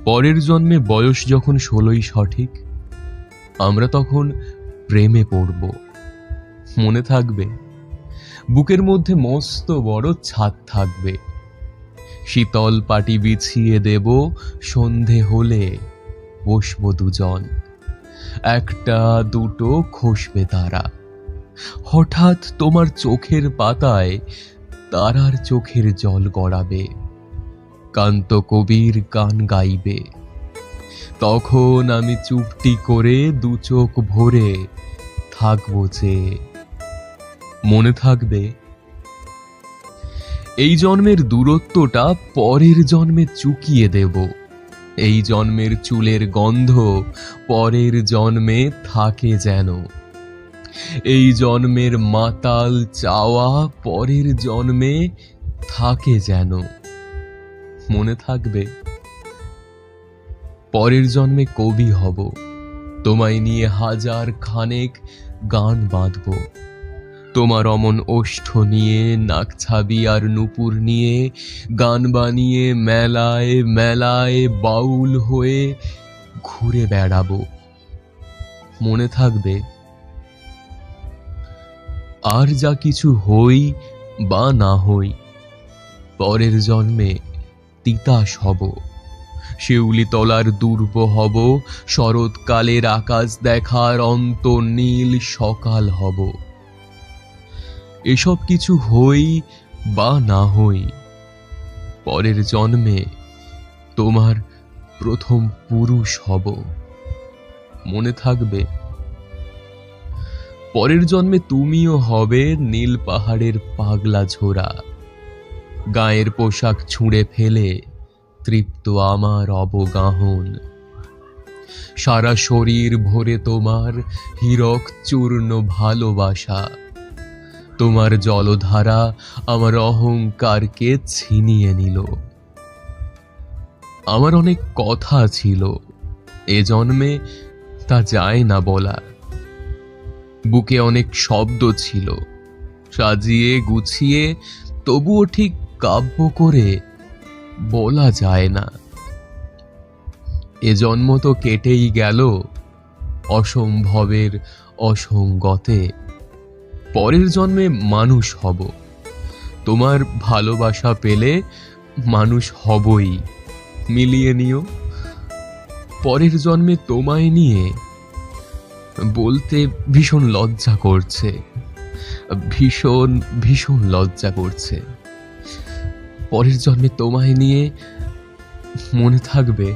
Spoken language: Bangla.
পরের জন্মে বয়স যখন 16ই সঠিক, আমরা তখন প্রেমে পড়ব। মনে থাকবে, বুকের মধ্যে মস্ত বড় ছাদ থাকবে, শীতল পাটি বিছিয়ে দেব, সন্ধে হলে বসবো দুজন, একটা দুটো খসবে তারা, হঠাৎ তোমার চোখের পাতায় তারার চোখের জল গড়াবে, কান্ত কবির গান গাইবে, তখন আমি চুপটি করে দু চোখ ভরে থাকবো যে। মনে থাকবে, এই জন্মের দূরত্বটা পরের জন্মে চুকিয়ে দেব, এই জন্মের চুলের গন্ধ পরের জন্মে থাকে যেন, এই জন্মের মাতাল চাওয়া পরের জন্মে থাকে যেন। মনে থাকবে, পরের জন্মে কবি হব, তোমায় নিয়ে হাজার খানেক গান বাঁধব, তোমার অমন ওষ্ঠ নিয়ে, নাকছাবি আর নূপুর নিয়ে গান বানিয়ে মেলায় মেলায় বাউল হয়ে ঘুরে বেড়াবো। মনে থাকবে, আর যা কিছু হই বা না হই, পরের জন্মে তিতাস হব, শিউলি তলার দুর্ব হব, শরৎকালের আকাশ দেখার অন্তর্নীল সকাল হব। এসব কিছু হই বা না হই, পরের জন্মে তোমার প্রথম পুরুষ হব। মনে থাকবে, পরের জন্মে তুমিও হবে নীল পাহাড়ের পাগলা ঝোড়া, গায়ের পোশাক ছুঁড়ে ফেলে তৃপ্ত আমার অবগাহন, সারা শরীর ভরে তোমার হীরক চূর্ণ ভালোবাসা, তোমার জলধারা আমার অহংকারকে ছিনিয়ে নিল। আমার অনেক কথা ছিল, এ জন্মে তা যায় না বলা, বুকে অনেক শব্দ ছিল, সাজিয়ে গুছিয়ে তবুও ঠিক কাব্য করে বলা যায় না। এ জন্ম তো কেটেই গেল অসম্ভবের অসঙ্গতে, পরের জন্মে মানুষ হব, তোমার ভালোবাসা পেলে মানুষ হবই, মিলিয়ে নিও। পরের জন্মে তোমায় নিয়ে বলতে ভীষণ লজ্জা করছে, ভীষণ ভীষণ লজ্জা করছে। পরের জন্মে তোমায় নিয়ে, মনে থাকবে।